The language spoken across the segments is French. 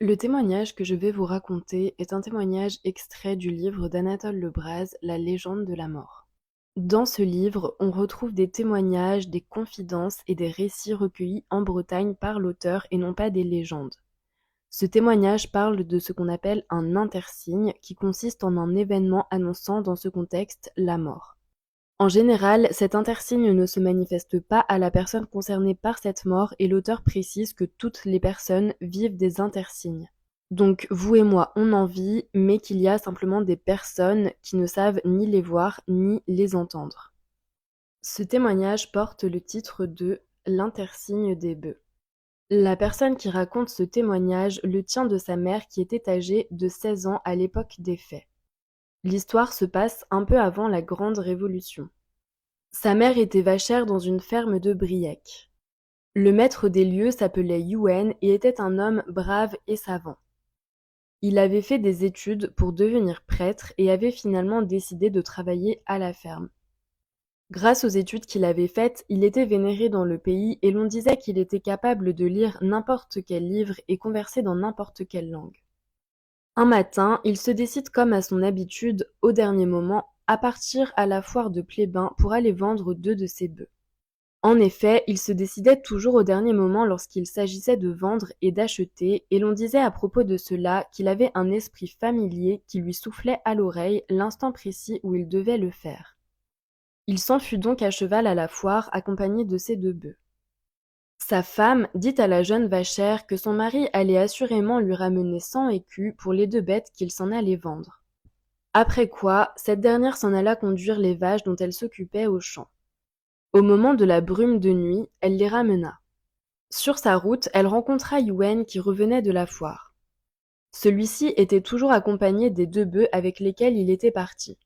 Le témoignage que je vais vous raconter est un témoignage extrait du livre d'Anatole Lebras, La légende de la mort. Dans ce livre, on retrouve des témoignages, des confidences et des récits recueillis en Bretagne par l'auteur et non pas des légendes. Ce témoignage parle de ce qu'on appelle un intersigne, qui consiste en un événement annonçant dans ce contexte la mort. En général, cet intersigne ne se manifeste pas à la personne concernée par cette mort et l'auteur précise que toutes les personnes vivent des intersignes. Donc vous et moi, on en vit, mais qu'il y a simplement des personnes qui ne savent ni les voir ni les entendre. Ce témoignage porte le titre de L'intersigne des bœufs. La personne qui raconte ce témoignage le tient de sa mère qui était âgée de 16 ans à l'époque des faits. L'histoire se passe un peu avant la Grande Révolution. Sa mère était vachère dans une ferme de Briec. Le maître des lieux s'appelait Yuen et était un homme brave et savant. Il avait fait des études pour devenir prêtre et avait finalement décidé de travailler à la ferme. Grâce aux études qu'il avait faites, il était vénéré dans le pays et l'on disait qu'il était capable de lire n'importe quel livre et converser dans n'importe quelle langue. Un matin, il se décide comme à son habitude, au dernier moment, à partir à la foire de Plébin pour aller vendre 2 de ses bœufs. En effet, il se décidait toujours au dernier moment lorsqu'il s'agissait de vendre et d'acheter, et l'on disait à propos de cela qu'il avait un esprit familier qui lui soufflait à l'oreille l'instant précis où il devait le faire. Il s'en fut donc à cheval à la foire accompagné de ses 2 bœufs. Sa femme dit à la jeune vachère que son mari allait assurément lui ramener 100 écus pour les 2 bêtes qu'il s'en allait vendre. Après quoi, cette dernière s'en alla conduire les vaches dont elle s'occupait au champ. Au moment de la brume de nuit, elle les ramena. Sur sa route, elle rencontra Yuen qui revenait de la foire. Celui-ci était toujours accompagné des 2 bœufs avec lesquels il était parti.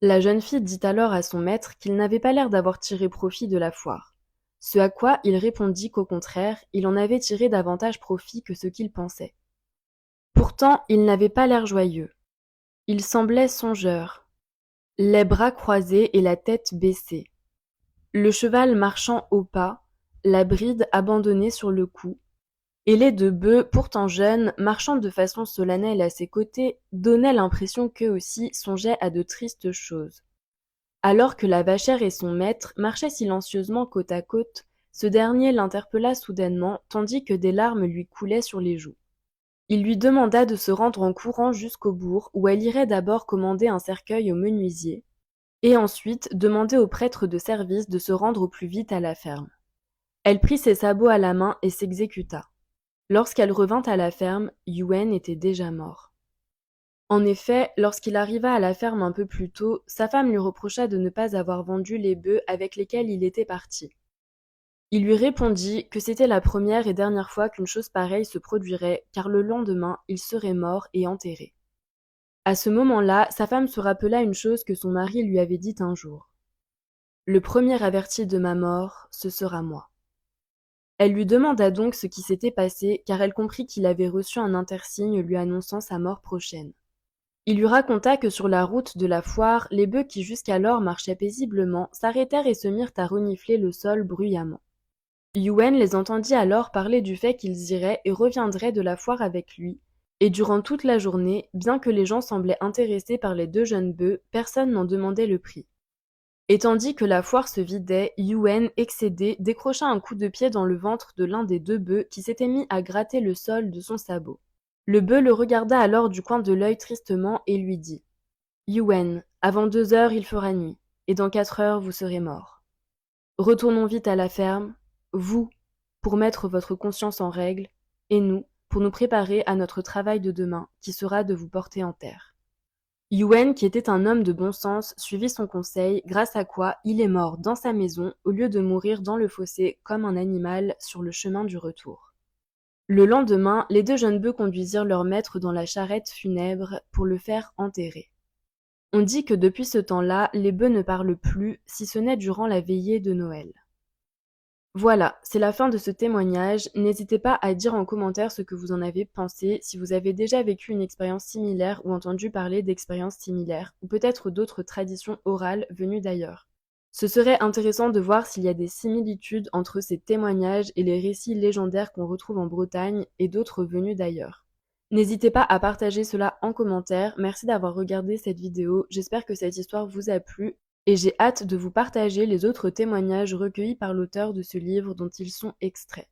La jeune fille dit alors à son maître qu'il n'avait pas l'air d'avoir tiré profit de la foire. Ce à quoi il répondit qu'au contraire, il en avait tiré davantage profit que ce qu'il pensait. Pourtant, il n'avait pas l'air joyeux. Il semblait songeur, les bras croisés et la tête baissée. Le cheval marchant au pas, la bride abandonnée sur le cou, et les 2 bœufs, pourtant jeunes, marchant de façon solennelle à ses côtés, donnaient l'impression qu'eux aussi songeaient à de tristes choses. Alors que la vachère et son maître marchaient silencieusement côte à côte, ce dernier l'interpella soudainement, tandis que des larmes lui coulaient sur les joues. Il lui demanda de se rendre en courant jusqu'au bourg, où elle irait d'abord commander un cercueil au menuisier, et ensuite demander au prêtre de service de se rendre au plus vite à la ferme. Elle prit ses sabots à la main et s'exécuta. Lorsqu'elle revint à la ferme, Yuen était déjà mort. En effet, lorsqu'il arriva à la ferme un peu plus tôt, sa femme lui reprocha de ne pas avoir vendu les bœufs avec lesquels il était parti. Il lui répondit que c'était la première et dernière fois qu'une chose pareille se produirait, car le lendemain, il serait mort et enterré. À ce moment-là, sa femme se rappela une chose que son mari lui avait dite un jour. Le premier averti de ma mort, ce sera moi. Elle lui demanda donc ce qui s'était passé, car elle comprit qu'il avait reçu un intersigne lui annonçant sa mort prochaine. Il lui raconta que sur la route de la foire, les bœufs qui jusqu'alors marchaient paisiblement s'arrêtèrent et se mirent à renifler le sol bruyamment. Yuen les entendit alors parler du fait qu'ils iraient et reviendraient de la foire avec lui, et durant toute la journée, bien que les gens semblaient intéressés par les 2 jeunes bœufs, personne n'en demandait le prix. Et tandis que la foire se vidait, Yuen, excédé, décrocha un coup de pied dans le ventre de l'un des 2 bœufs qui s'était mis à gratter le sol de son sabot. Le bœuf le regarda alors du coin de l'œil tristement et lui dit « Yuen, avant 2 heures il fera nuit, et dans 4 heures vous serez mort. Retournons vite à la ferme, vous, pour mettre votre conscience en règle, et nous, pour nous préparer à notre travail de demain, qui sera de vous porter en terre. » Yuen, qui était un homme de bon sens, suivit son conseil, grâce à quoi il est mort dans sa maison au lieu de mourir dans le fossé comme un animal sur le chemin du retour. Le lendemain, les 2 jeunes bœufs conduisirent leur maître dans la charrette funèbre pour le faire enterrer. On dit que depuis ce temps-là, les bœufs ne parlent plus, si ce n'est durant la veillée de Noël. Voilà, c'est la fin de ce témoignage. N'hésitez pas à dire en commentaire ce que vous en avez pensé, si vous avez déjà vécu une expérience similaire ou entendu parler d'expériences similaires, ou peut-être d'autres traditions orales venues d'ailleurs. Ce serait intéressant de voir s'il y a des similitudes entre ces témoignages et les récits légendaires qu'on retrouve en Bretagne et d'autres venus d'ailleurs. N'hésitez pas à partager cela en commentaire. Merci d'avoir regardé cette vidéo. J'espère que cette histoire vous a plu et j'ai hâte de vous partager les autres témoignages recueillis par l'auteur de ce livre dont ils sont extraits.